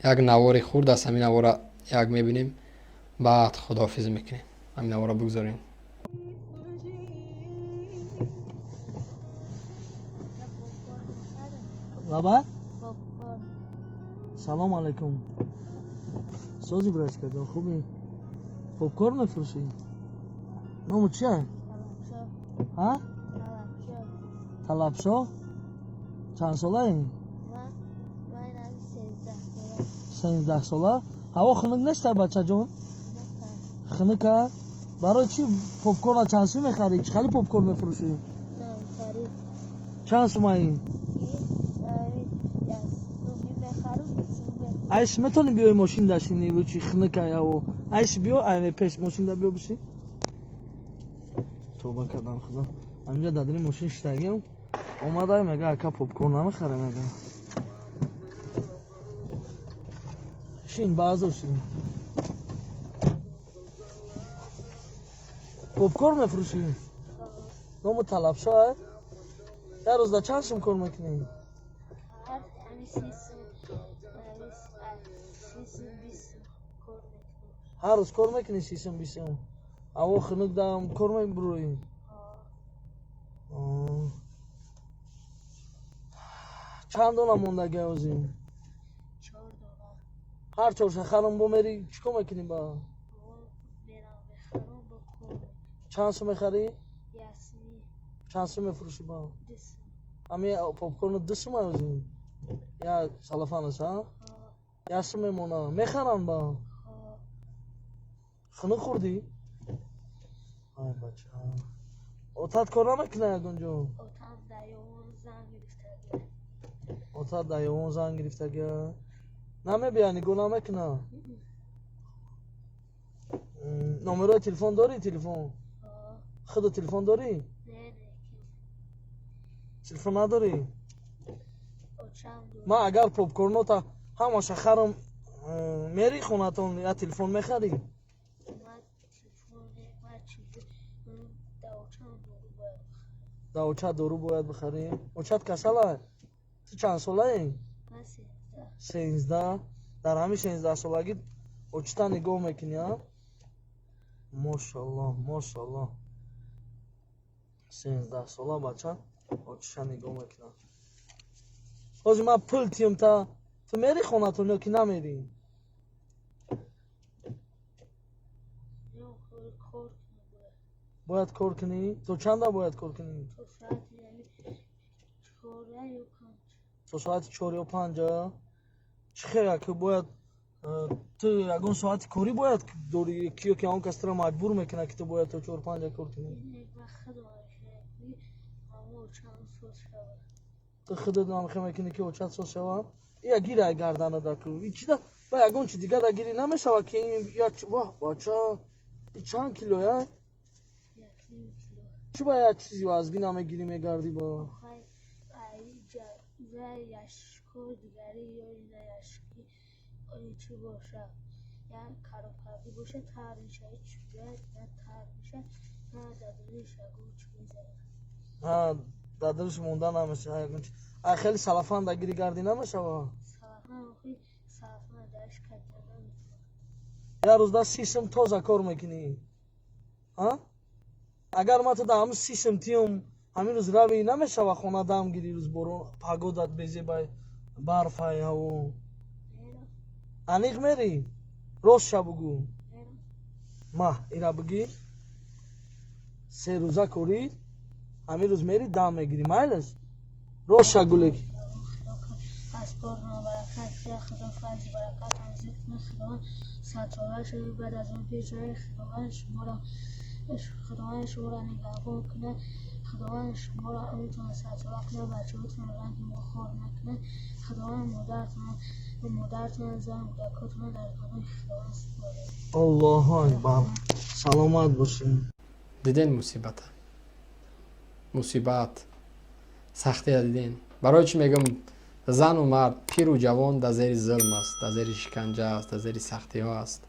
як навори хурд аст. ҳамин навора як мебинем, баъд худоҳофизӣ мекунем. ҳамин навора бигзорем. Baba? Salam alaikum. Sozi brać kardam, خوبی؟ Popcorn میفروشی؟ نام چیه؟ ها؟ طلبشو؟ چند ساله این؟ 13 ساله؟ هوا خنک نیست بچه جون؟ خنکه؟ برای چی پاپکورن چند سو میخری؟ چه خیلی پاپکورن میفروشی؟ چند سو این؟ айш метони биёи мошин дашини вучи хнакаяо айш биё айме пеш мошин да биё биши توبه کردم خدا همینجا دادری ماشین شتگیم اومده میگه اکا پاپکورن نمیخره میگه شین بازو شین پاپکورن میفروشی نامو طلب شو یه روز دا چند شم کار میکنی هر روز کار میکنی 30-20 اوا خنک دام کار میبروی چند دونه موندگی ازین 4 دونه هر چهارشنبه خانم بمیری چیکار میکنی با چند سو میخری چند سو میفروشی با همه پاپکورن 2 سو میوزین یا سلافانش ها یا سو میمونه میخرن با خنک خوردی آی بچه اوتاد کار نمیکنه گنجو اوتاد دایون زنگ گرفتگی نمیبینی گناه میکنه نمره تلفن داری تلفن خود تلفن داری تلفن نداری ما اگر پاپکورن تا همش خرم میری خونتون یا تلفن میخری داوچه دورو باید بخری اوچت کساله تو چند ساله این 13 در همین 13 سالگی اوچتا نگاه میکنی ها ماشاءالله ماشاءالله 13 ساله بچه اوچتا نگاه میکنی حاجی من پول تیم تا تو میری خونتون یا که نمیری باید کار کنی؟ تو چند باید کار کنی؟ تو ساعت 4 یا 5 چه خیلی که باید تو یکون ساعت کاری باید دوری کیو که اون کس را مجبور میکنه که تو باید تو 4-5 کار کنی تو خودت نمیخوای میکنی که اوچت سو شوا یا گیره گردنه دکو این چی دا با یکون چی دیگه دگیری نمیشوا که این یا واه بچه چند کیلوه چی باید چیزی وزنی نمیگیری میگردی با یشکو دیگری یا یشکی چی باشه یا کاروپردی باشه تر میشه چی باید تر میشه نه دادرش اگه چی میزنه ها دادرش مونده نمیشه خیلی سلافان دگیری گردی نمیشه با سلافان درش کردن یا روز دا سیستم توزه کار میکنی ها اگر ما تو دام سیستم تیم همین روز روی نمیشه و خونه دام گیری روز برون پاگودت بیزی بای برفای هاو انیق میری روز شبگو ما اینا بگی 3 روزه کاری همین روز میری دام میگیری مایلش روز شگولکی اسپار برکت یا خدا فضل برکت انزیف خدا سطوره شد بعد از اون پیش خداوند شما را خداوند شما را نگهبان کنه خداوند شما را امیتون سطوره کنه بچه‌هاتون رنگ مخور نکنه خداوند مادرتون زن بودکاتون در کنه خداوند سپاره الله اکبر سلامت باشین دیدین مصیبت سختی دیدین برای چی میگم زن و مرد پیر و جوان در زیر ظلم است در زیر شکنجه است در زیر سختی ها است